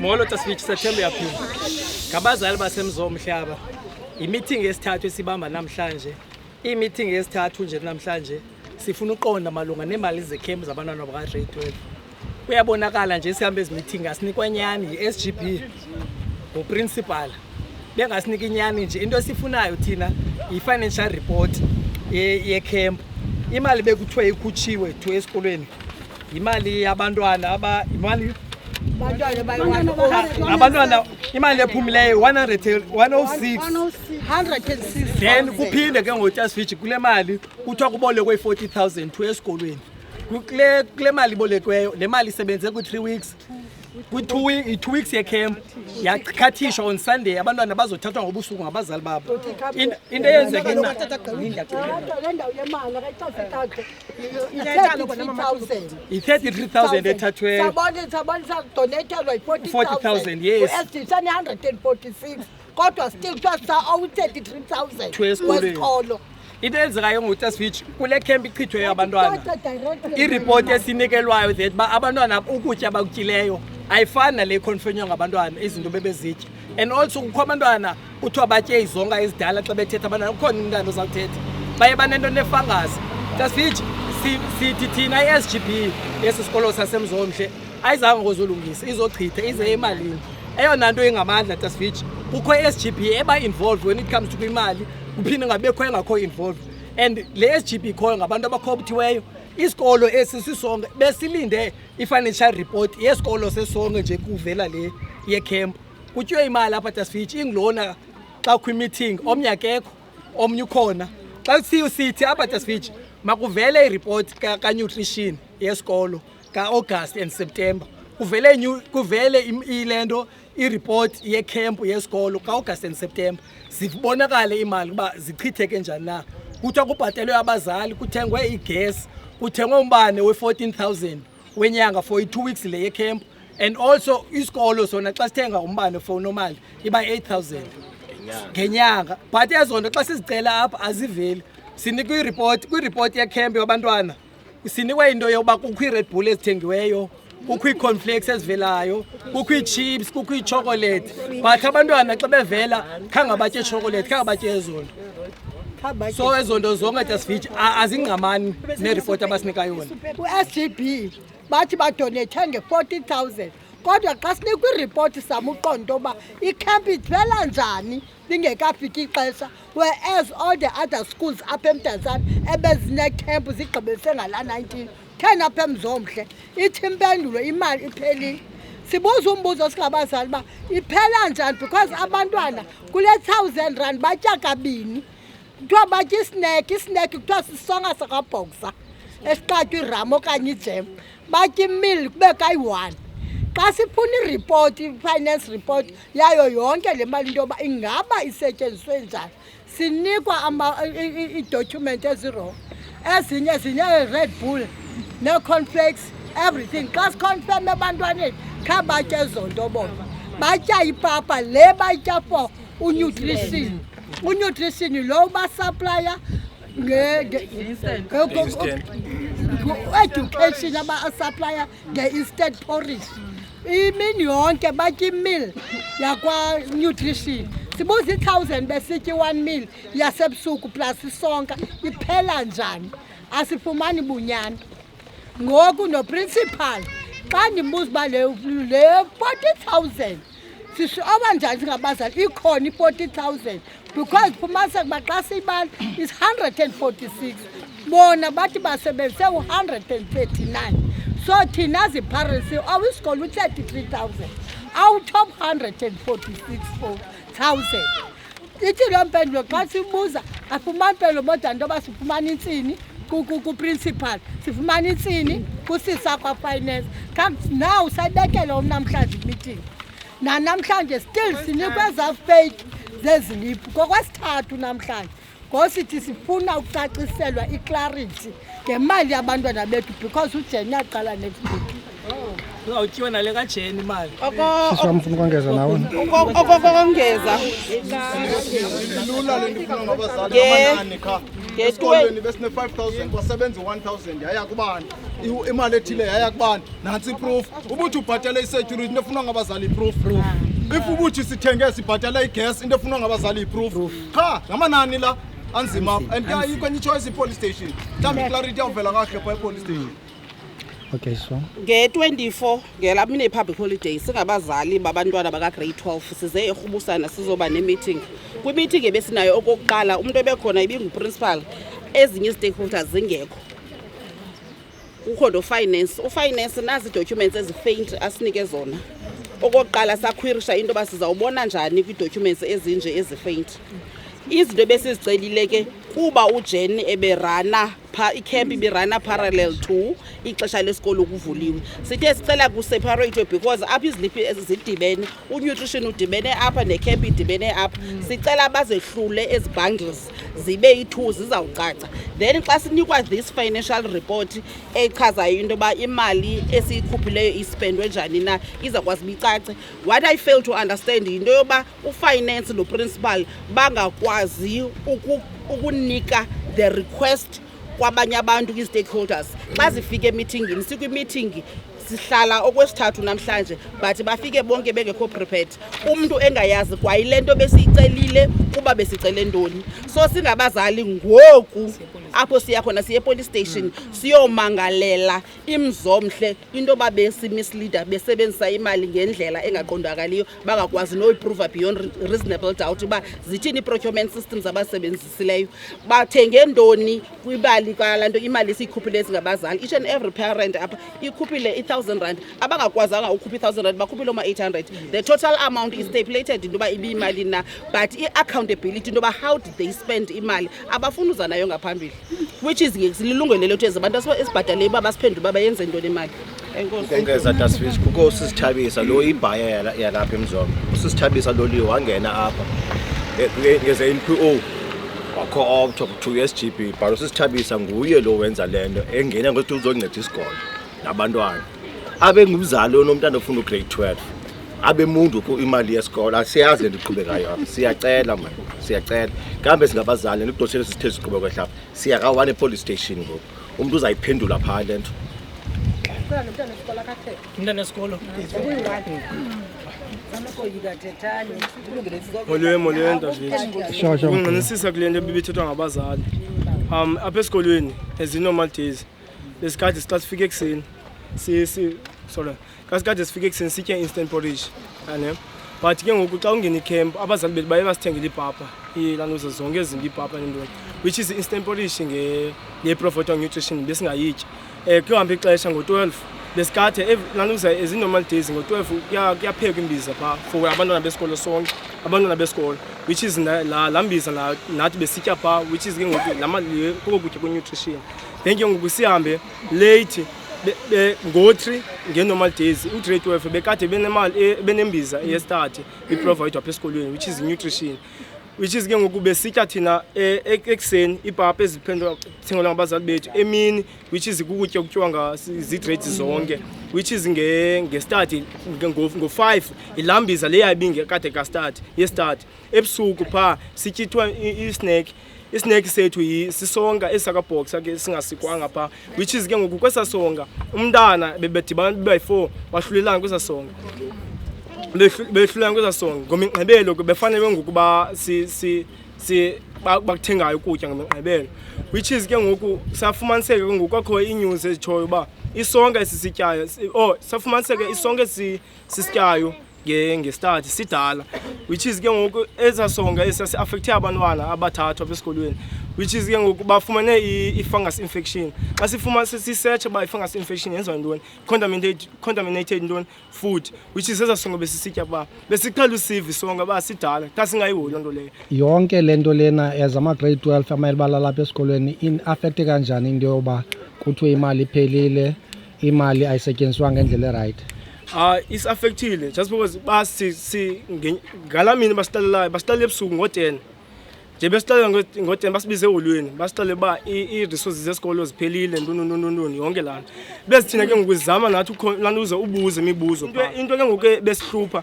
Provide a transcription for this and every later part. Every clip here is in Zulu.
Molo taswitch September yaphila. Ngabazali basemzomhlaba. I-meeting yesithathu esibamba namhlanje. I-meeting yesithathu nje namhlanje sifuna uqonda malunga nemali ze-camp zabantwana baka-grade 12. Kuyabonakala nje sihambe ezi-meeting asinikwa nyani i-SGB ngoprincipal. Bengasinika inyani nje into esifunayo thina i-financial report ye-camp. Imali bekuthiwe ikhutshiwe to esikolweni. Imali yabantwana abantwana imali ephumileyo 106 then kuphinde ke ngoTasvich kule mali kuthiwa kubolekwe 40,000 to esikolweni kule mali bolekweyo le mali isebenze ku 3 weeks ku2 weeks ye camp yakhathishwa on Sunday abantwana bazothathwa ngobusuku ngabazali babo into eyenzeke i-33,000 ethathweyo sabona donatelwa i-40,000 yes esisane 146 kodwa still awu 33,000 wesikolo into eyenzekayo ngoTasvich kule camp ichithweyo abantwana i-report esinikelwayo that abantwana ukutya abakutyileyo ayifani nale konfenywa ngabantwana izinto bebezitya and also kukho abantwana kuthiwa batye izonka ezidala xa bethetha abantwana kukhona umntana ozawuthetha baye banento nefangasi Tasvich sithi thina i-SGB yesi sikolo sasemzomhle ayizange ngozolungisa izochitha ize emalini eyona nto ingamandla Tasvich kukho i-SGB eba-involved when it comes to imali kuphinde ngabekho engakho involved and le SGB ikhoyo ngabantu abakhopthiweyo isikolo esi sisonke besilinde i-financial report yesikolo sesonke nje kuvela le ye-camp kutyiwe imali apha Tasvich ingilona xa kukho i-meeting omnye akekho omnye ukhona xa sithi apha Tasvich makuvele i-report ka-nutrition yesikolo ka-August and September kuvele ilento i-report ye-camp yesikolo ka-August and September zibonakale imali uba zichitheke njani na kuthiwa kubhatelwe abazali kuthengwe igas kuthengwe umbane we-14,000 wenyanga for i-2 weeks le ye-camp and also isikolo sona xa sithenga umbane for normal iba 8,000 ngenyanga but ezonto xa sizicela apha aziveli sinikwa kwi-report ye-camp yabantwana sinikwe into yoba kukho i-Red Bull ezithengiweyo kukho ii-cornflakes ezivelayo kukho ii-chips kukho ii-chocolate but abantwana xa bevela khange batye chocolate khange batye ezonto so ezonto zonke Tasvich azingqamani neripoti abasinika yona u-SGB bathi badonethe nge-40,000 kodwa xa sinikwa iripoti sama uqondo uba i-camp iphela njani lingekafiki ixesha whereas all the other schools apha eMdantsane ebezinecamp zigqibelise ngala 19 10 apha eMzomhle ithi impendulo imali iphelile sibuza umbuzo singabazali uba iphela njani because abantwana kule 1,000 rand batya kabini kuthiwa batya isnack kuthiwa sisonka sakabhoxa esiqatywa iram okanye ijem batya imili kube kayi-1 xa sifuna iripoti i-finance report yayo yonke le mali into yoba ingaba isetyenziswe njani sinikwa ii-document ezirong ezinye zinee-Red Bull nee-cornflakes everything xa siconfirme ebantwaneni kha batya ezonto bona batya ipapa le batya for unutrition lo basaplaya education abasaplaya nge-instant porridge imini yonke batya imil yakwa-nutrition sibuza 1,000 besitya 1 mil yasebusuku plus isonka iphela njani asifumani bunyani ngoku noprincipal xa ndimbuza uba le 40,000 sishoba njani singabazali ikhona i-40,000 because fumaniseka uba xa siyibala is 146 bona bathi basebenzise u-139 so thina zi-parents awisikolo u-33,000 out of 146,000 ithi loo mpendulo xa sibuza afumani mpendulo bodwa nto yoba sifumana intsini ku-principal sifumana intsini kusisa kwa-finance now sayibekele omnamhlanje i-meeting nanamhlanje still sinikwe ezaa fake zeziliphu ngokwesithathu namhlanje ngosithi sifuna ukucaciselwa i-clarity ngemali yabantwana bethu because uJeni yaqala next week uzawutyiwe nale kaJeni imali sisamfuna ukongeza nawe okongeza lula le ndifuna ngabazali amanani kha esikolweni besine 5000 kwasebenza 1000 yaya kubani imali ethile yaya kubani nansi proof ubuthi ubhatala isecurity into efuna ngabazali proof if ubuthi sithenge sibhatala igas into efuna ngabazali proof cha ngamanani la anzima and ayikho enye choice police station mhlawumbe clarity avela kahle by police station. Okay, so nge-24 ngelamine public holiday singabazali babantwana baka grade 12 size eRhubusana sizoba ne-meeting. Kwi-meeting ebesinayo okokuqala umuntu ebekhona ibingu-principal, ezinye stakeholders zingekho. Kukho no-finance, ufinance nazi ii-documents ezifaint asinike zona. Okokuqala sakhwirisha into yoba sizawubona njani kwii-documents ezinje ezifaint. Izinto besizicelile ke kuba uJen eberana i-camp ibirana parallel to ixesha lesikolo kuvuliwe. Sithe sicela kuseparate because apha iziliphi ezidibene, unutrition udibene apha necamp idibene apha. Sicela bazehlule ezi bundles zibe yi-2 zizawucaca. Then xa sinikwa this financial report echazayo into yoba imali esiyikhuphileyo ispendwe njani na izakwazi bicace. What I fail to understand into yoba ufinance no-principal bangakwazi ukunika the request kwabanye abantu kwi-stakeholders. Xa zifike emeetingini sikwi-meeting sihlala okwesithathu namhlanje but bafike bonke bengekho prepared. Umuntu engayazi kwayile nto besiyicelile kuba besicele ntoni. So singabazali ngoku apho siya khona siye police station siyomangalela imzomhle into yoba besimisleader besebenzisa imali ngendlela engaqondakaliyo bangakwazi no-prove beyond reasonable doubt uba zithini i-procurement systems abasebenzisileyo, bathenge ntoni kwibali kwala nto imali esiyikhuphile singabazali. Each and every parent apha ikhuphile 1,000 rand, abangakwazanga ukhupha 1,000 rand bakhuphile oma 800. The total amount is stipulated into yoba ibiyimali na, but i-accountability into yoba how did they spend imali abafuna uza nayo ngaphambili, which is lilungelo lethu ezi bantu esibhatale uba basiphendule uba bayenze ntoni imali. Engeza Dasfish kuko usisithabisa lo ibhaya yalapha emzombe, usisithabisa loliwe wangena apha ngeze NPO wakho up to SGB but usisithabisa nguye lo wenza lento engena ngokuthi uzonceda isikolo nabantwana abe ngumzali onomntana ofuna ugrade 12 abe mundu ku imali yesikolo asiyazi lento iqhubekayo apha. Siyacela man, siyacela kambe singabazali nokudosela sisithe siqhubeka kwehla siyakawana epolice station ngoku umuntu uzayiphendula pha lento. Umntana wesikolo Molweni David. sure. Unginisisa kule nto ebibithethwa ngabazali. Apha esikolweni as normal days. Lesikhathi sixa sifike ekseni. Kasikade sifike ekseni sitya instant porridge. Yane. But ke ngoku xa ungena icamp abazali bethu baye basithengele ipapa. Ilanuza zonke ezinto ipapa nento. Which is instant porridge nge-Professor Nutrition besingayityi. Kuhamba ixesha ngo-12 besikade lanuza as normal days ngo-12 kuyaphekwa imbiza pha for abantwana besikolo sonke abantwana besikolo which is la mbiza nathi besitya pha which is ke ngoku kokutya kwe-nutrition. Then ke ngoku sihambe late ngo-3 nge-normal days u-grade 12 bekade benembiza eyestart i-provide apha esikolweni which is nutrition, which is ke ngoku besitya thina ekseni ipapa ezithengelwa ngabazali bethu emini which is kukutya okutyiwa zigrades zonke which is ngestart ngo-5 ilambiza leya ibingekade kastart yestart. Ebusuku pha sityithwa isnack sethu sisonka esakabhoxa ke singasikwanga pha which is ke ngoku kwesasonka umntana bebedibana bebayi-4 bahlulelana kwesasonka behlulana kwesasonka ngomingqibelo befanele ngokuba bakuthengayo ukutya ngomingqibelo which is ke ngoku safumaniseka ke ngoku akho inews ezitshoyo uba isonka esisityayo safumaniseka isonka esisityayo ngestart sidala which is ke ngoku ezasonga esasi-affecthe abantwana abathathu apha esikolweni which is ke ngoku bafumane i-fungus infection. Xa sifumane sisearch uba i-fungus infection yenziwa ntoni contaminated ntoni food which is ezasonga besisitya pha besiqhela usiva isonga uba sidala xa singayihoyi loo nto leyo. Yonke le nto lena as ama-grade 12 amele balalapha esikolweni in-affecte kanjani into yoba kuthiwe imali iphelile, imali ayisetyenziswa ngendlela erayithi? Is-affectile just because ngala mini basitalelayo basitalele ebusuku ngo-10 nje besitalele ngo-10 basibize eholweni basitalele uba ii-resources zesikolo ziphelile ntoni yonke laa nto bezithina ke ngoku zizama nathi lanuze ubuze imibuzo. Into ke ngoku besihlupha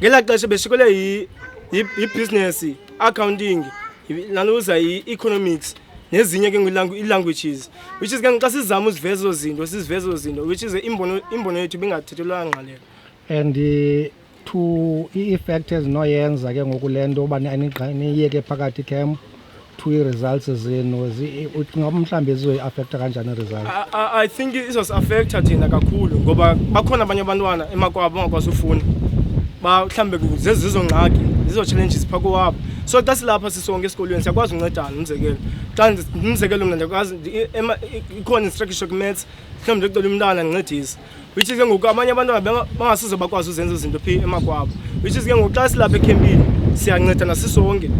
ngelaa xesha beshikelwe yi-business, accounting, lanuza yi-economics nezinye ke languages which is ke xa sizama uzivezo zinto which is imbono yethu bingathethelwa ngqalelo. And to i-effect ezinoyenza ke ngoku le nto uba niyeke phakathi camp to i-results zenu ucinga mhlawumbi zizoyi-affecta kanjani i-results? I think izos-affecta thina kakhulu ngoba bakhona abanye abantwana emakwabo bangakwazi ufunda mhlawumbe zezizo ngxaki zizo-challenges phaa kowabo. So xa silapha sisonke esikolweni siyakwazi uncedana. Umzekelo mna ndiyakwazi ikhona instruction maths mhlawumbi ndicela umntana ndincedise which is ke ngoku abanye abantwana bangasizo bakwazi uzenza izinto phi emakwabo which is ke ngoku xa silapha ekhempini siyancedana sisonke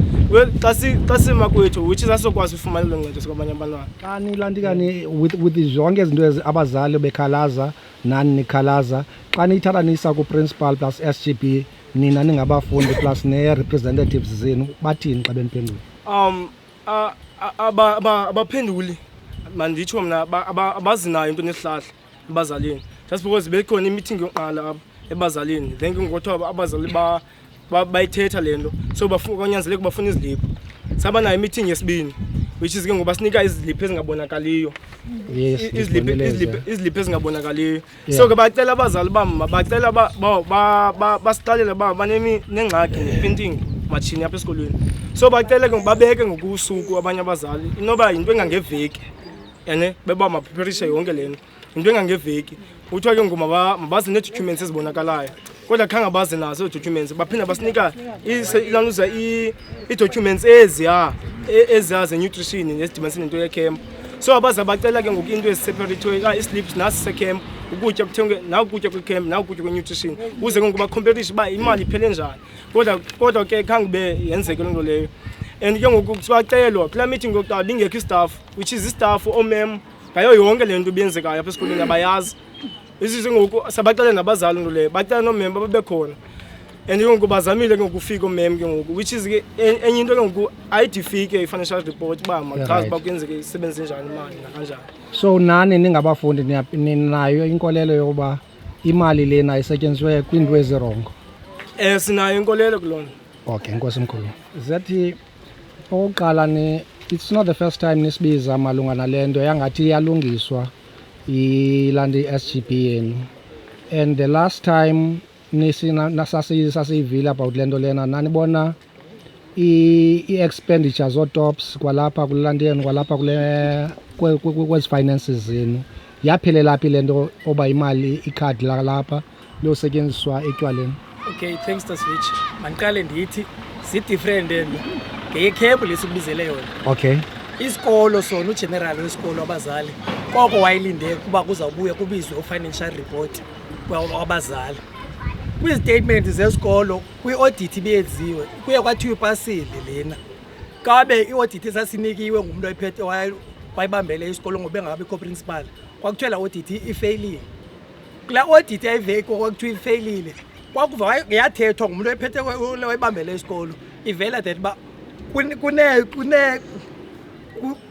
xa simakwethu which is asokwazi ufumana lo ncedo kwabanye abantwana. Xa nilantikani with zonke izinto abazali bekhalaza nani nikhalaza xa niyithatha niyisa ku-principal plus SGB nina ningabafundi plus ne-representatives zenu bathini xa beniphendula? Abaphenduli manditsho mna abazi nayo into nesihlahla ebazalini just because bekhona i-meeting yokuqala apha ebazalini then ke ngokuthiwa abazali bayithetha le nto so kwanyanzeleka bafuna iziliphu saba nayo i-meeting yesibini which is ke ngoba sinika iziliphu ezingabonakaliyo. Iziliphu ezingabonakaliyo so ke bacela abazali bacela basiqalela banengxaki ne-printing machine apha esikolweni so bacela ke babeke ngokusuku abanye abazali inoba yinto engangeveki ene beba mapreparisha yonke le nto into engangeveki kuthiwa ke ngoku mabazi nee-documents ezibonakalayo kodwa khange bazi nazo ii-documents baphinda basinika ilanuza ii-documents eziya ze-nutrition nezidibanise nento yecamp so abaza bacela ke ngoku into eziseparate ii-slips nasi secamp ukutya kuthengwe nakukutya kwecamp nakukutya kwe-nutrition ukuze ke ngoku bakhompetishe uba imali iphele njani kodwa ke khange be yenzeke loo nto leyo. And ke ngoku sibacelwa kulaa meeting yokuqala lingekho istaff which is istaff oomem ngayo yonke le nto biyenzekayo apha esikolweni abayazi isize ngoku sabacela nabazali nto leyo bacela noomemba babekhona and ke ngoku bazamile ke ngokufika oomem ke ngoku which is ke enye into ke ngoku ayide ifike i-financial report uba machaze uba kuyenzeke isebenze njani imali nakanjani. So nani ningabafundi ninayo inkolelo yokuba imali lena isetyenziswe kwiinto ezirongo? Sinayo inkolelo kuloo nto. Okay, enkosi mkhulu. Zathi okokuqala it's not the first time nisibiza malunga nale nto yangathi iyalungiswa ilanti i-SGB yenu and the last time sasiyivile about le nto lena nanibona i-expenditure zootops kwalapha kulanti yenu kwalapha kwezi finances zenu yaphelela phi le nto oba imali ikhadi lalapha liyosetyenziswa etywaleni? Okay, thanks Taswitch. Mandiqale ndithi zi-different endo ngeyecamp lesibizele yona. Okay. Isikolo sona ugeneral wesikolo abazali koko wayilinde kuba kuzawubuya kubizwe u-financial report wabazali kwizistatement zesikolo kwi-audit ibiyenziwe kuye kwathiwa ipasile lena kabe i-audit esasinikiwe ngumntu oyiphethe wayibambele isikolo ngoba engabikho principal kwakuthiwa la audit ifeyilile. Kulaa audit yayiveki kwakuthiwa ifeyilile kwakuva yathethwa ngumntu oyiphethe wayibambele isikolo ivela that uba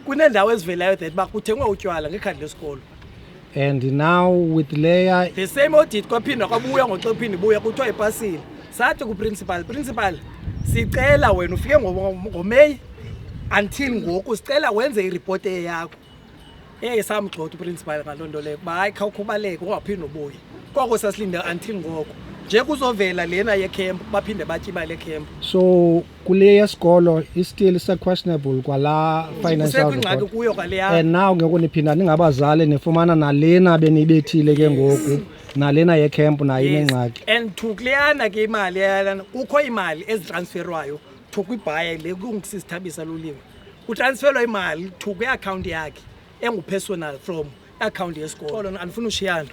kuneendawo ezivelayo that uba kuthengwe utywala ngekhadi lesikolo. And now with layer the same audit kwaphinda kwabuya ngoxephinde ibuya kuthiwa ipasile sathi ku-principal sicela wena ufike ngoMeyi until ngoku sicela wenze iripot eyakho samgxotha uprincipal ngaloo nto leyo kuba hayi khawukhubaleke ungaphinde ubuye koko sasilinde until ngoku nje kuzovela lena yecamp baphinde batye imali ecamp. So kule yesikolo still questionable kwala financial report kuyo kwaleya and now ngeke niphinda ningabazali nifumana nalena benibethile ke ngoku nalena yecamp nayo inengxaki. And thukleyana ke imali yalana kukho imali ezitransferwayo thukwibhaya le kungisithabisa loliwe utransferwa imali thukwe account yakhe engupersonal from account yesikolo andifuna ushiyana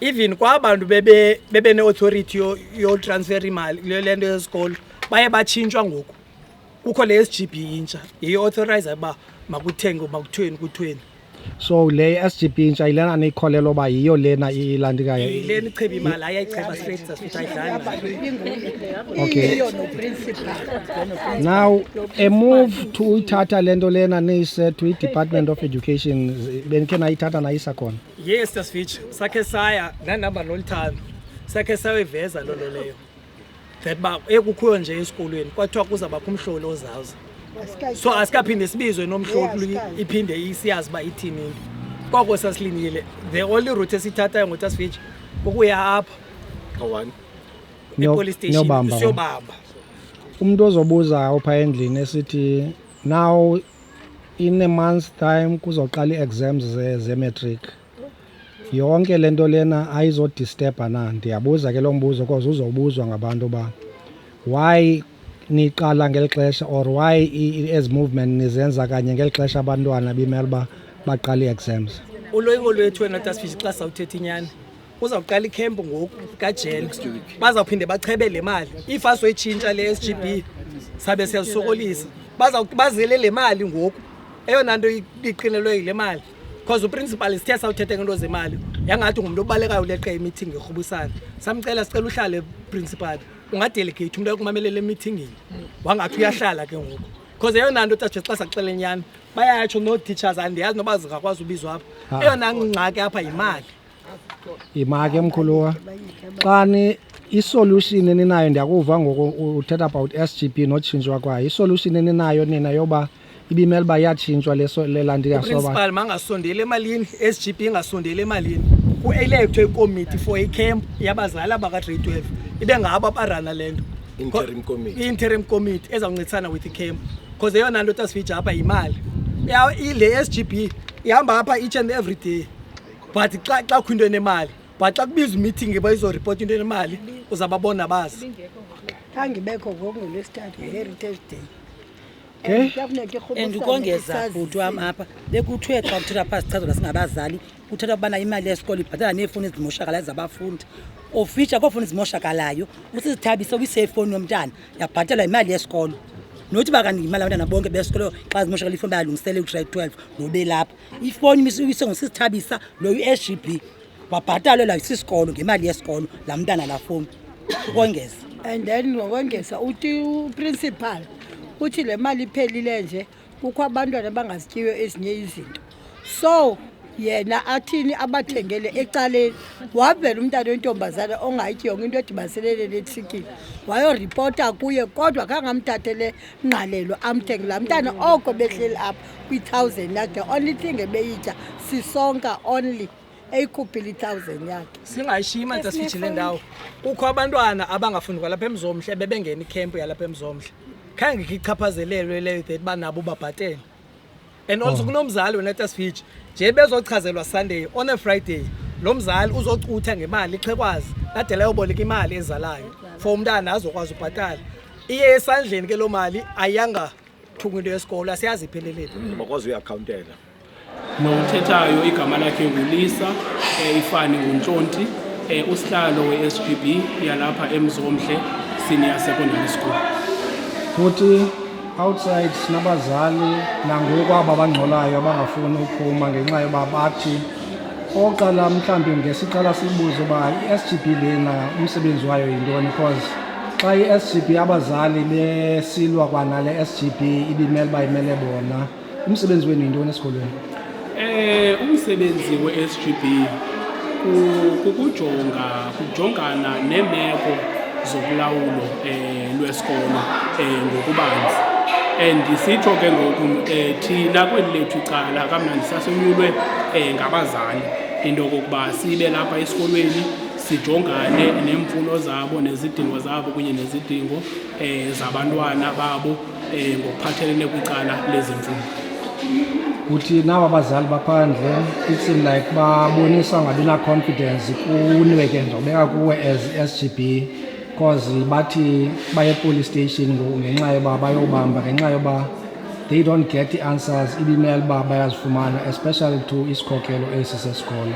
even kwabantu bebe ne-authority yotransfer imali le nto yesikolo baye batshintshwa ngoku kukho le SGB intsha yi-authorize uba makuthenge kuthweni. So le SGB intsha ilena niyikholelwa uba yiyo lena ilandikayo lena icheba imali ayayicheba straight ayidlali. Okay, now a move to uthatha le nto lena niyise to i-Department of Education benikhe nayithatha nayisa khona? Yes Taswitch, sakhe saya nanamba nolithando sakhe sayiveza loo nto leyo that uba ekukhuyo nje esikolweni kwathiwa kuzawubakho umhloli ozawuza so asikaphinde sibizwe nomhloli iphinde isiyazi uba ithini into koko sasilindile. The only route esithathayo ngoTasfitch ukuya apha Kawan. epolice station Niyobamba. siyobamba. Umuntu ozobuza upha endlini esithi now in a month's time kuzoqala i-exams ze-matric. Yonke lento lena ayizodisturba na? Ndiyabuza ke lo mbuzo because uzobuzwa ngabantu ba why niqala ngeli xesha or why as movement nizenza kanye ngeli xesha abantwana bimele ba baqala i-exams. Uloyiko lwethu wena Tasfitch xa sawuthetha inyani uzawuqala ikhempu ngoku kajele bazawuphinde bachebe le mali if asoyitshintsha le SGB sabe siyasokolisa bazele le mali ngoku eyona nto iqinelwe yile mali because uprincipal sithe sawuthethe ngento zemali yangathi ngumuntu obalekayo leqa i-meeting ngerhubusana samcela sicela uhlale principal ungadelegate umuntu ayokumamela le meeting wangathi uyahlala ke ngoku because eyona nto Tasfitch xa saxela inyani bayatsho no teachers andiyazi noba zingakwazi ubizwa apha eyona ngxaki apha yimali. Imake mkhuluwa xa ni isolution eninayo ndiyakuva ngoku uthetha about SGB notshintshwa kwayo isolution eninayo nina yoba ibimele uba yatshintshwa le lanti yasoba principal mangasondeli emalini SGB ingasondeli emalini ku-electwe icommittee for icamp yabazali abaka-grade 12 ibe ngabo abarana le nto i-interim committee ezawuncedisana with icamp because eyona nto Tasfitch apha yimali le SGB ihamba apha each and every day but xa kukho into enemali but xa kubizwa imeeting bayizoripota into enemali uzababona bazi angibekho ngoku ngolwesithathu nge-heritage day. And ukongeza bhuti wam apha bekuthiwe xa kuthetha phaa sichazela singabazali kuthetha ukubana imali yesikolo ibhatala neefowuni ezimoshakalayo zabafundi ofitsha koofowuni ezimoshakalayo usizithabise ubisefowuni yomntana yabhatalwa imali yesikolo nothi bakanti imali abantwana bonke besikolo xa zimoshakala ifowuni bayalungisele ugrade 12 nobe lapha ifowuni uyise ngosizithabisa lo u-SGB wabhatalelwa isisikolo ngemali yesikolo laa mntana laa fowuni ukongeza. And then ngokongeza uthi uprincipal uthi le mali iphelile nje kukho abantwana bangazityiwe ezinye izinto so yena athini abathengele ecaleni wavela umntana wentombazana ongayityi yonke into edibaselele netikiti wayoripota kuye kodwa kangamthathele ngqalelo amthengela mntana oko behleli apha kwi-1000 yakhe only thing ebeyitya sisonka only eyikhuphile i-1000 yakhe. singayishiyi imali Tasfitch le ndawo kukho abantwana abangafundi kwalapha eMzomhle bebengena ikhempu yalapha eMzomhle khange ichaphazelelwe leyo that banabo babhatele and also kunomzali wena Tasfitch nje bezochazelwa Sunday on a Friday lo mzali uzocutha ngemali ixhekwazi kade layoboleka imali ezalayo for umntana azokwazi ubhatala iye esandleni ke lo mali ayanga thungu into yesikolo asiyazi iphelelele bakwazi uyaccountela nothethayo igama lakhe ngulisa ifani nguNtlonti usihlalo we-SGB yalapha eMzomhle Senior Secondary School. futhi outside sinabazali nangoku aba abangxolayo abangafuni uphuma ngenxa yoba bathi oqala mhlawumbi ngesicala sibuze uba i-SGB lena umsebenzi wayo yintoni because xa i-SGB abazali besilwa kwanale SGB ibimele uba imele bona umsebenzi wenu yintoni esikolweni? Umsebenzi we-SGB kujongana neemeko zokulawulo lwesikolo ngokubanzi and sitsho ke ngoku thina kweli lethu icala kamnandi sasenyulwe ngabazali into yokokuba sibe lapha esikolweni sijongane neemfuno zabo nezidingo zabo kunye nezidingo zabantwana babo ngokuphathelene kwicala lezemfundo. Uthi naba abazali baphandle it seems like babonisa ngabi na confidence kuniwe ke ndobeka kuwe as SGB because bathi baye police station ngenxa yoba bayobamba ngenxa yoba they don't get the answers ibimele uba bayazifumana especially to isikhokelo esi sesikolo.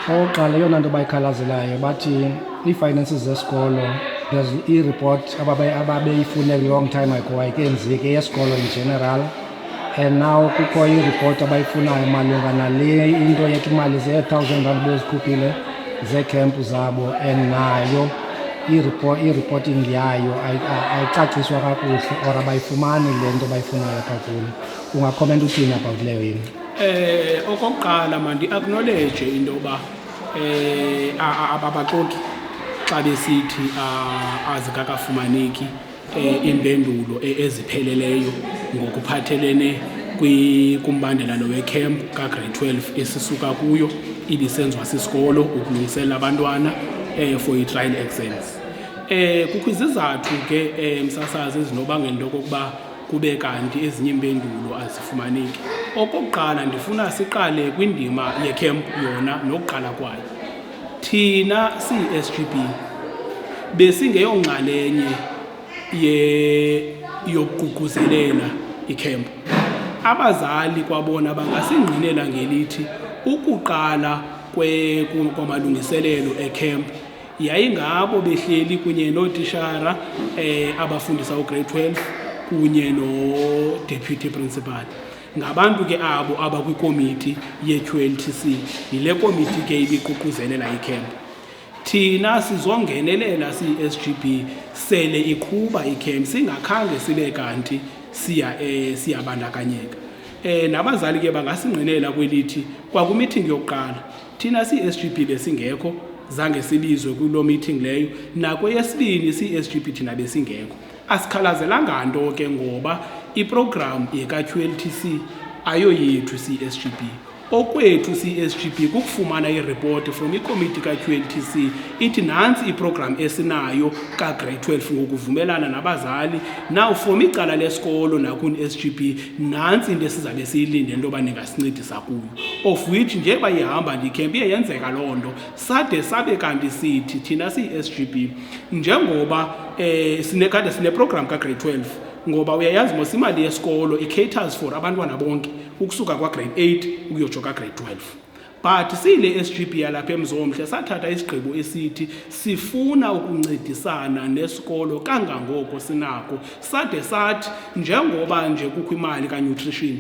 Oqala yona nto bayikhalazelayo bathi ii-finances zesikolo there's i-report ababeyifune long time ago ayikenzeki yesikolo in general and now kukho i-report abayifunayo malunga nale into yethi imali ze-1,000 bezikhuphile zeekempu zabo and nayo i-reporting yayo ayicaciswa kakuhle or abayifumani le nto bayifunayo kakhulu. Ungakhomenta uthini about leyo yini? Okokuqala mandi-acknowledge into yoba ababaxoki xa besithi azikakafumaneki iimpendulo ezipheleleyo ngokuphathelene kumbandela lo wecamp ka-grade 12 esisuka kuyo ibisenziwa sisikolo ukulungiselela abantwana for i-trial exams. Kukho izizathu ke msasazi ezinobangela into yokokuba kube kanti ezinye impendulo azifumaneki. Okokuqala ndifuna siqale kwindima yecamp yona nokuqala kwayo. Thina siyi-SGB besingeyonxalenye yokuququzelela icamp. Abazali kwabona bangasingqinela ngelithi ukuqala kwamalungiselelo ecamp yayingabo behleli kunye nootishara abafundisa ugrade 12 kunye no-deputy principal. Ngabantu ke abo abakwikomiti ye-QLTC, yile komiti ke ibiququzelela icamp. Thina sizongenelela siyi-SGB sele iqhuba icamp singakhange sibe kanti siyabandakanyeka. Nabazali ke bangasingqinela kwelithi kwakumeeting yokuqala thina siyi-SGB besingekho, zange sibizwe kuloo meeting leyo, nakweyesibini siyi-SGB thina besingekho. Asikhalazelanga nto ke ngoba iprogram yeka-QLTC ayoyethu siyi-SGB. Okwethu siyi-SGB kukufumana ireport from ikomiti ka-QLTC ithi nantsi iprogram esinayo ka-grade 12 ngokuvumelana nabazali, now from icala lesikolo nakuni-SGB nantsi into esizabe siyilinde into yoba ningasincedisa kuyo, of which njeba ihamba ndicamp iye yenzeka loo nto sade sabe kanti sithi thina siyi-SGB njengoba kade sineprogram ka-grade 12 ngoba uyayazi mos imali yesikolo i-caters for abantwana bonke ukusuka kwa-grade 8 ukuyotsho ka-grade 12. But siyile SGB yalapha eMzomhle sathatha isigqibo esithi sifuna ukuncedisana nesikolo kangangoko sinako, sade sathi njengoba nje kukho imali ka-nutrition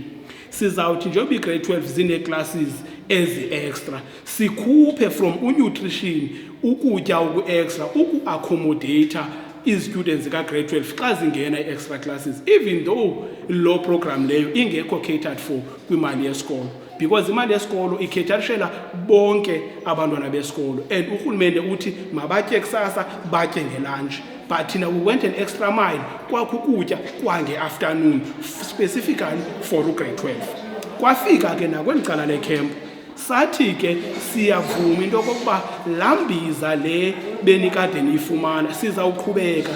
sizawuthi njengoba i-grade 12 zine-classes ezi-extra sikhuphe from unutrition ukutya uku-extra uku-accommodator i-students ka-grade 12 xa zingena i-extra classes, even though lo program leyo ingekho catered for kwimali yesikolo, because imali yesikolo ikhetharishela bonke abantwana besikolo and urhulumente uthi mabatye kusasa batye ngelunch. But thina we went an extra mile kwakukutya kwange-afternoon specifically for ugrade 12. Kwafika ke nakweli cala lecamp sathi ke siyavuma into yokokuba laa mbiza le benikade niyifumana sizawuqhubeka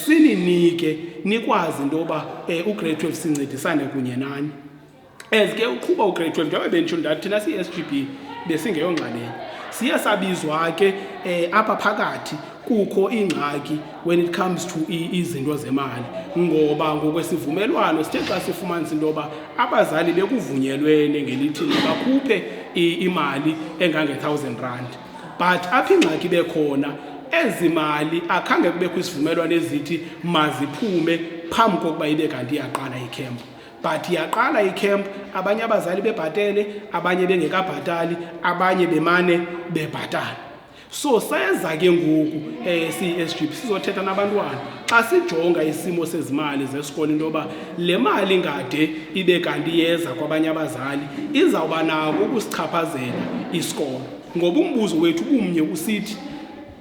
sininike nikwazi into yoba ugrade 12 sincedisane kunye nani. As ke uqhuba ugrade 12 njengoba benditsho ndathi thina siyi-SGB besingeyonxalenye siye sabizwa ke apha phakathi kukho ingxaki when it comes to izinto zemali, ngoba ngokwesivumelwano sithe xa sifumanisa into yoba abazali bekuvunyelwene ngelithi bakhuphe imali engange-1,000 rand, but apha ingxaki bekhona ezi mali akhange kubekho isivumelwano ezithi maziphume phambi kokuba ibe kanti iyaqala icamp. But yaqala icamp abanye abazali bebhatele, abanye bengekabhatali, abanye bemane bebhatala. So seza ke ngoku siyi-SGB sizothetha nabantwana xa sijonga isimo sezimali zesikolo into yoba le mali ngade ibe kanti yeza kwabanye abazali izawuba nako ukusichaphazela isikolo, ngoba umbuzo wethu umnye usithi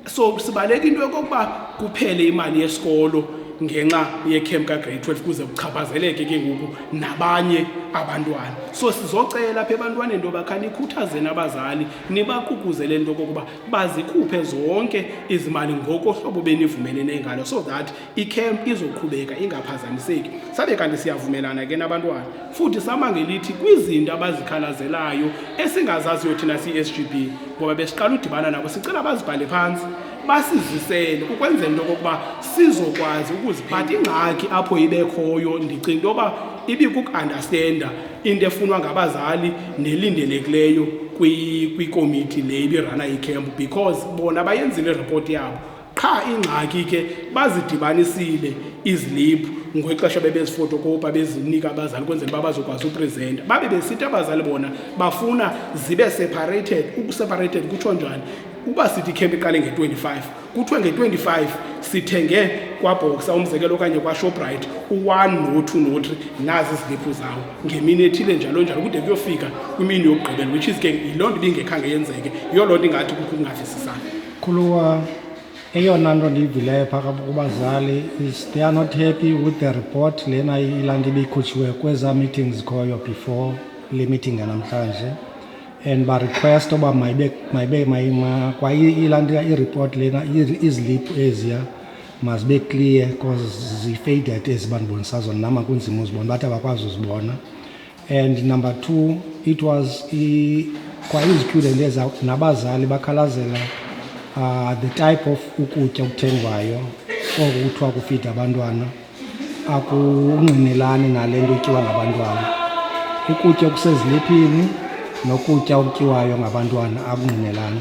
so sibaleka into yokokuba kuphele imali yesikolo ngenxa yecamp ka-grade 12 kuze kuchaphazeleke ke ngoku nabanye abantwana. So sizocela apha ebantwaneni into yoba khanikhuthazeni abazali nibaququzelele into yokokuba bazikhuphe zonke izimali ngokohlobo benivumelene ngalo so that icamp izoqhubeka ingaphazamiseki. Sabe kanti siyavumelana ke nabantwana futhi samangelithi kwizinto abazikhalazelayo esingazaziyo thina siyi-SGB ngoba besiqala udibana nabo sicela bazibhale phantsi basizisele ukwenzela into yokokuba sizokwazi ukuziphatha. Ingxaki apho ibekhoyo ndicinga into yoba ibikuku-understanda into efunwa ngabazali nelindelekileyo kwikomiti le ibirana icamp, because bona bayenzile ireport yabo qha ingxaki ke bazidibanisile iziliphu ngexesha bebezifotokopa bezinika abazali kwenzela uba bazokwazi upresenta. Babe besithi abazali bona bafuna zibe separated. Ukuseparated kutsho njani? Uba sithi camp iqale nge-25 kuthiwe nge-25 sithenge kwaBoxer umzekelo okanye kwaShoprite u1 no2 no3 nazi iziliphu zawo ngemini ethile njalo njalo kude kuyofika kwimini yokugqibela, which is ke yiloo nto ibingekhange yenzeke. Yiyo loo nto ingathi kukho ukungavisisana. Khuluwa eyona nto ndiyivileyo phaka kubazali is they are not happy with the report lena ilandi ibikhutshiwe kweza meetings zikhoyo before le meeting yanamhlanje, and barequest uba kwa ilandi ireport lena iziliphu eziya mazibe clear because zifaded ezi bandibonisa zona nama kunzima uzibona bathi abakwazi uzibona. And number 2, it was kwa izicudent eza nabazali bakhalazela the type of ukutya okuthengwayo okuthiwa kufida abantwana akungqinelani nale nto ityiwa ngabantwana. Ukutya okuseziliphini nokutya okutyiwayo ngabantwana akungqinelani.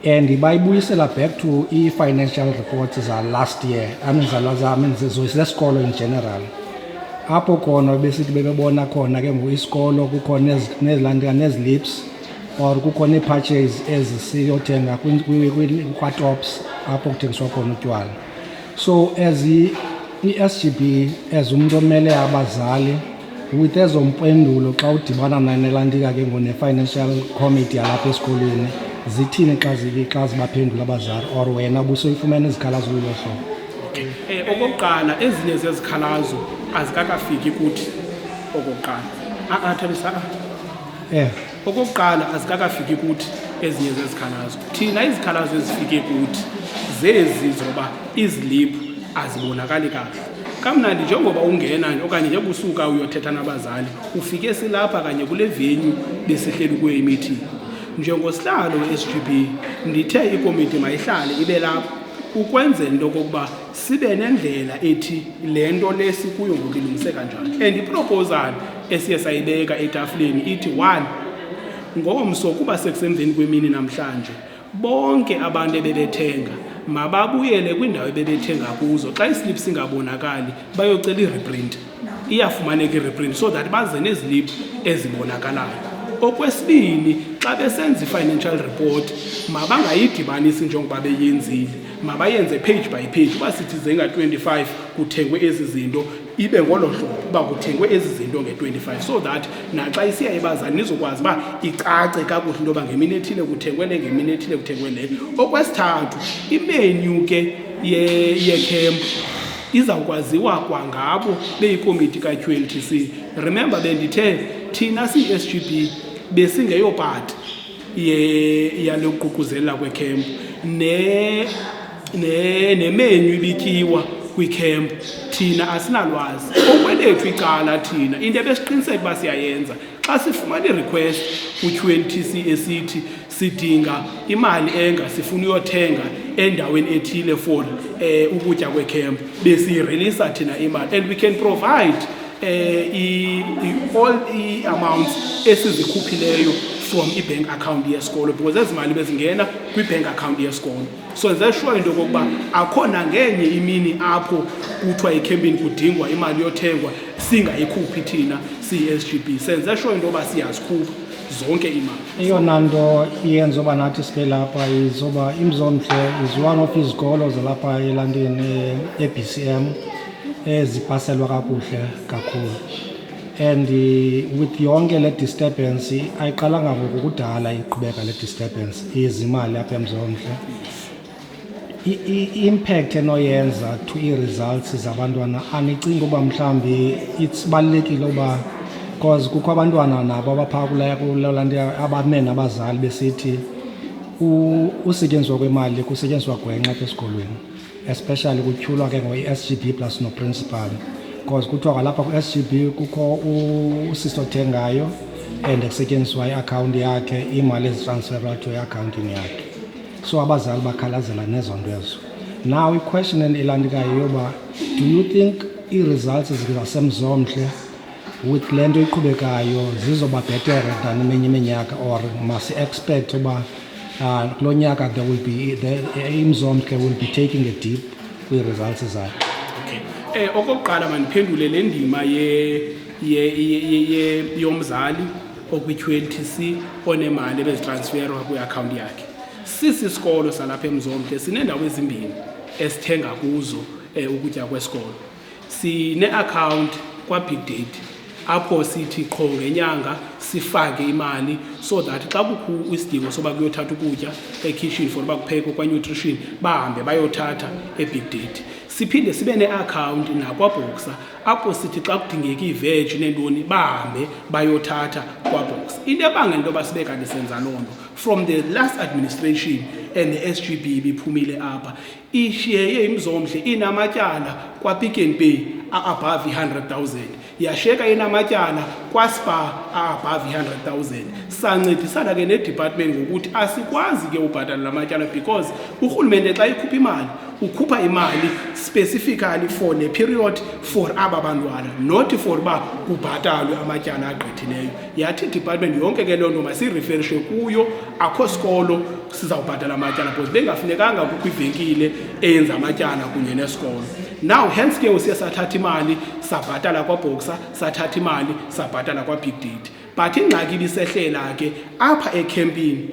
And bayibuyisela back to i-financial reports za last year, zesikolo in general, apho khona besithi bebebona khona ke ngoku isikolo kukho nezilips or kukho nee-purchase ezisiyothenga kwa-tops apho kuthengiswa khona utywala. So as i-SGB as umntu omele abazali with ezo mpendulo xa udibana nanelantika ke ngone-financial committee yalapha esikolweni zithini xa zibaphendula abazali or wena busoyifumene izikhalazo lolo hlobo? Okokuqala ezinye zezikhalazo azikakafiki kuthi. Okokuqala azikakafiki kuthi ezinye zezikhalazo. Thina izikhalazo ezifike kuthi zezi zoba iziliphu azibonakali kahle. Kamnandi njengoba ungena okanye njengoba usuka uyothetha nabazali ufike silapha kanye kule venue besihleli kuyo imeeting. Njengosihlalo we-SGB ndithe ikomiti mayihlale ibe lapha ukwenzela into okokuba sibe nendlela ethi le nto lesikuyo ngoku ilungise kanjani. And iproposal esiye sayibeka etafuleni ithi 1, ngomso kuba sekusemveni kwemini namhlanje bonke abantu ebebethenga mababuyele kwindawo ebebethenga kuzo. Xa islip singabonakali bayocela ireprint, iyafumaneka ireprint so that baze neziliphu ezibonakalayo. Okwesibini, xa besenza i-financial report mabangayidibanisi njengoba beyenzile, mabayenze page by page. Uba sithi zenga-25 kuthengwe ezi zinto ibe ngolo hlobo uba kuthengwe ezi zinto nge-25 so that naxa isiya ebazali nizokwazi uba icace kakuhle into yoba ngemini ethile kuthengwe le, ngemini ethile kuthengwe le. Okwesithathu, imenu ke yecamp izawukwaziwa kwangabo beyikomiti ka-QLTC. Remember bendithe thina siyi-SGB besingeyopati yalo kuququzelela kwecamp nemenu ibityiwa kwicamp, thina asinalwazi. Okwelethu icala thina into ebesiqiniseka uba siyayenza xa sifumana i-request ku-QLTC esithi sidinga imali enga sifuna uyothenga endaweni ethile for ukutya kwecamp, besiyirelisa thina imali and we can provide all i-amounts esizikhuphileyo from i-bank account yesikolo because ezi mali bezingena kwi-bank account yesikolo. So nze sure into yokokuba akhona ngenye imini apho kuthiwa ekhempini kudingwa imali yothengwa singayikhuphi thina siyi-SGB. Senze sure into yoba siyazikhupha zonke imali. Eyona nto iyenza uba nathi sibe lapha izoba iMzomhle is one of izikolo zalapha elantini e-BCM ezipaselwa kakuhle kakhulu. And with yonke le disturbance ayiqalanga ngokudala iqhubeka le disturbance izimali apha eMzomhle. I-impact enoyenza to i-results zabantwana anicinga uba mhlawumbi balulekile uba because kukho abantwana nabo abaphaa kulanto abame nabazali besithi usetyenziswa kwemali kusetyenziswa gwenxa apha esikolweni, especially kutyhulwa ke ngoyi-SGB plus no-principal because kuthiwa kwalapha ku-SGB kukho usisi othengayo and kusetyenziswa i-akhawunti yakhe, imali ezitransferwa to i-akhawuntini yakhe. So abazali bakhalazela nezo nto ezo. Now i-question elandikayo yoba do you think i-results zasemzomhle with le nto iqhubekayo zizoba bhetere than eminye iminyaka or masi-expect uba kulo nyaka there will be iMzomhle will be taking a dip kwi-results zayo? Okay. Okokuqala mandiphendule le ndima yomzali okwi-QLTC onemali ebezitransferwa kwi-akhawunti yakhe. Sisisikolo salapha eMzomhle sineendawo ezimbini esithenga kuzo ukutya kwesikolo. Sine-account kwa-Big Date apho sithi qho ngenyanga sifake imali so that xa kukho isidingo soba kuyothatha ukutya ekitchen for uba kuphekwe kwa-nutrition bahambe bayothatha ebig date. Siphinde sibe ne-account nakwaBoxer apho sithi xa kudingeka iveji neentoni bahambe bayothatha kwaBoxer. Into ebangela into yoba sibe kanti senza loo nto from the last administration and the SGB ibiphumile apha ishiyeye imzomhle inamatyala kwaPick n Pay above 100,000 yasheka inamatyala kwaSpar above 100,000. Sancedisana ke ne-department ngokuthi asikwazi ke ubhatala la matyala because urhulumente xa ikhupha imali ukhupha imali specifically for le period for aba bantwana not for uba kubhatalwe amatyala agqithileyo. Yathi department yonke ke loo nto masireferishe kuyo akho sikolo sizawubhatala amatyala because bengafunekanga kukho ivenkile eyenza amatyala kunye nesikolo. Now hence ke usiye sathatha imali sabhatala kwaBoxer sathatha imali sabhatala kwaBig Date. But ingxaki ibisehlela ke apha ecampini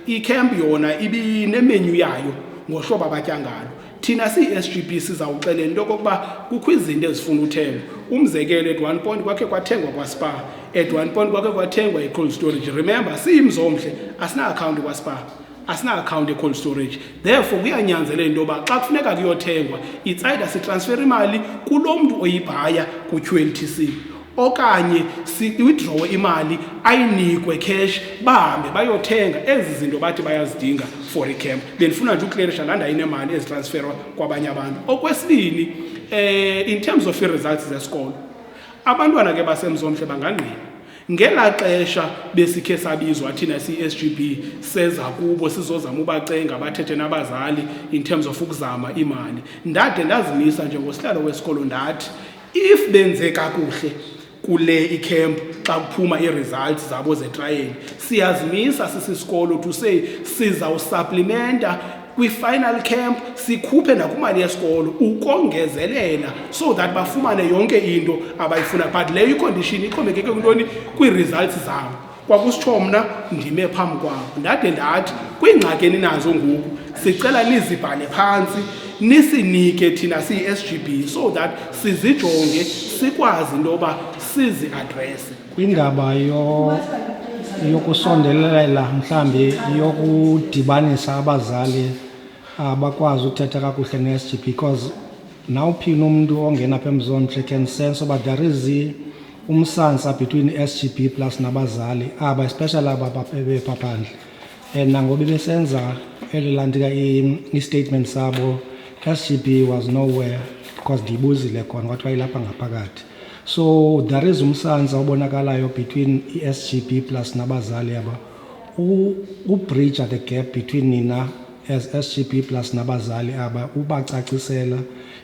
icamp yona ibinemenu yayo ngohlobo abatya ngalo. Thina siyi-SGB sizawuxelela into yokokuba kukho izinto ezifuna uthengwa. Umzekelo at one point kwakhe kwathengwa kwaSpar, at one point kwakhe kwathengwa i-cold storage. Remember siyimzomhle asina-account kwaSpar, asina-account e-cold storage. Therefore kuyanyanzelela into yoba xa kufuneka kuyothengwa it's either sitransfer imali kulo mntu oyibhaya ku-QLTC okanye si-withdraw imali ayinikwe cash bahambe bayothenga ezi zinto bathi bayazidinga for icamp. Bendifuna nje uklerisha laa ndayinemali ezitransferwa kwabanye abantu. Okwesibini in terms of i-results zesikolo abantwana ke basemzomhle bangangqina. Ngelaa xesha besikhe sabizwa thina siyi-SGB seza kubo sizozama ubacenga bathethe nabazali in terms of ukuzama imali. Ndade ndazimisa njengosihlalo wesikolo ndathi if benze kakuhle kule icamp xa kuphuma i-results zabo zetrial siyazimisa sisisikolo to say sizawusupplementa kwi-final camp sikhuphe nakumali yesikolo ukongezelela so that bafumane yonke into abayifuna. But leyo icondition ixhomekeke kwintoni kwii-results zabo. Kwakusitsho mna ndime phambi kwabo ndade ndathi kwiingxaki eninazo ngoku sicela nizibhale phantsi nisinike thina siyi-SGB so that sizijonge sikwazi into yoba sizi-adrese. Kwindaba yokusondelela mhlambi yokudibanisa abazali abakwazi uthetha kakuhle ne-SGB because nawuphi umuntu ongena apha emzomhle can sense uba there is umsansa between SGB plus nabazali aba especially aba bepaphandle. And nangoba besenza elilandika i-statement sabo SGB was nowhere because ndibuzile khona kwathiwa ilapha ngaphakathi. So there is umsansa obonakalayo between i-SGB plus nabazali aba bridge the gap between nina as SGB plus nabazali aba ubacacisela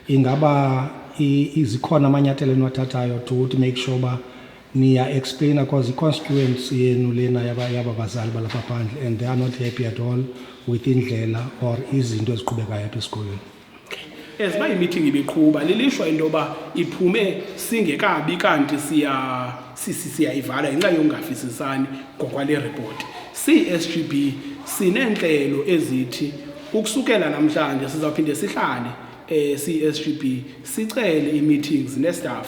ingaba izikhona amanyathelo enwathathayo to make sure ba niya explain because the constituents yenu lena yaba bazali balapha phandle and they are not happy at all with indlela or izinto eziqhubekayo apha esikolweni. Eziba imeeting ibiqhuba lilishwa into yoba iphume singekabi kanti siyayivala ngenxa yongavisisani ngokwale report. Si-SGB sineentlelo ezithi ukusukela namhlanje sizawuphinde sihlale si-SGB sicele ii-meetings nestaff.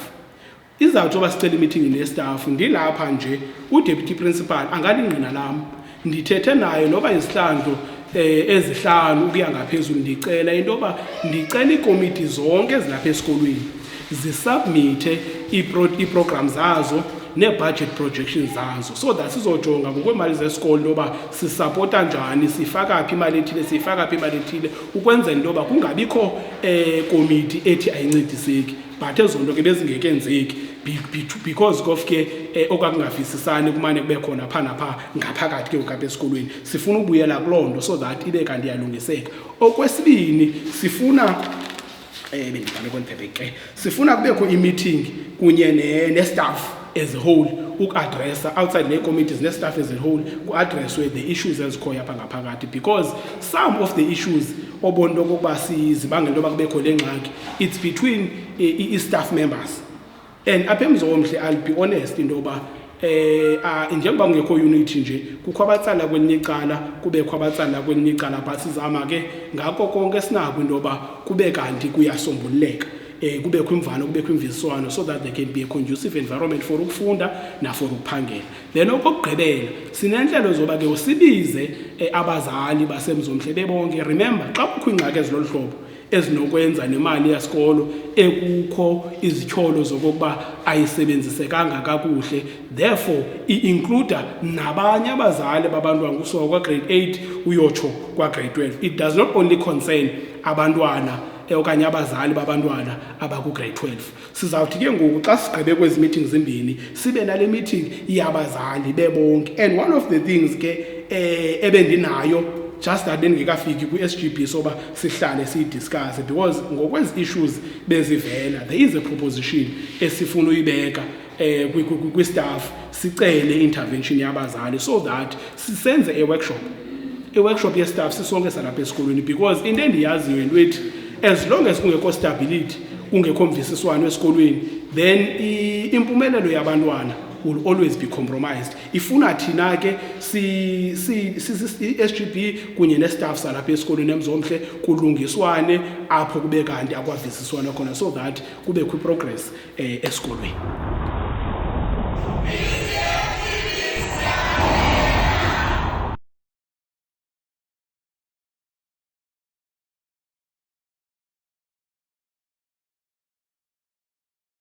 Izawuthi yoba sicela i-meeting nestaff ndilapha nje uDeputy Principal angalingqina lam ndithethe naye noba izihlandlo ezihlanu ukuya ngaphezulu ndicela into yoba ndicela iikomiti zonke ezilapha esikolweni zisubmithe ii-program zazo nee-budget projections zazo so that sizojonga ngokweemali zesikolo into yoba sisapota njani sifaka phi imali ethile siyifaka phi imali ethile ukwenzela into yoba kungabikho komiti ethi ayincediseki. But ezo nto ke bezingekenzeki because of ke okwakungavisisani kumane kube khona pha napha ngaphakathi ke ukapha esikolweni. Sifuna ubuyela kuloo nto so that ibe kanti iyalungiseka. Okwesibini sifuna bendibhale kweniphepe ke sifuna kubekho i-meeting kunye ne-staff as a whole uku-adressa outside nee-committees ne-staff as a whole ku-adresswe the issues ezikhoyo apha ngaphakathi because some of the issues obona into okokuba zibangela into yoba kubekho le ngxaki it's between i-staff members. And apha emzomhle I'll be honest into yoba njengoba kungekho unity nje kukho abatsala kwelinye icala kubekho abatsala kwelinye icala but sizama ke ngako konke sinako into yoba kube kanti kuyasombululeka. kubekho imvano kubekho imvisiswano so that there can be a conducive environment for ukufunda na for ukuphangela. Then okugqibela sinenhlelo zoba ke usibize abazali basemzomhle bebonke. Remember xa kukho ingxaki ezilolu hlobo ezinokwenza nemali yesikolo ekukho izityholo zokuba ayisebenzisekanga kakuhle, therefore include nabanye abazali babantwana kusuka kwa grade 8 uyotsho kwa grade 12. It does not only concern abantwana okanye abazali babantwana abaku grade 12. Sizawuthi ke ngoku xa sigqibe kwezi meetings zimbini sibe nale meeting yabazali bebonke, and one of the things ke ebendinayo just that bengekafiki ku-SGB soba sihlale siyidiscuss, because ngokwezi issues bezivela there is a proposition esifuna uyibeka kwi-staff sicele intervention yabazali so that sisenze a workshop ye-staff sisonke salapha esikolweni, because into endiyaziyo into ethi as long as kungekho stability kungekho mvisiswano esikolweni then impumelelo yabantwana will always be compromised. Ifuna thina ke SGB kunye nestaff salapha esikolweni emzomhle kulungiswane apho kube kanti akwavisiswana khona so that kube ku progress esikolweni.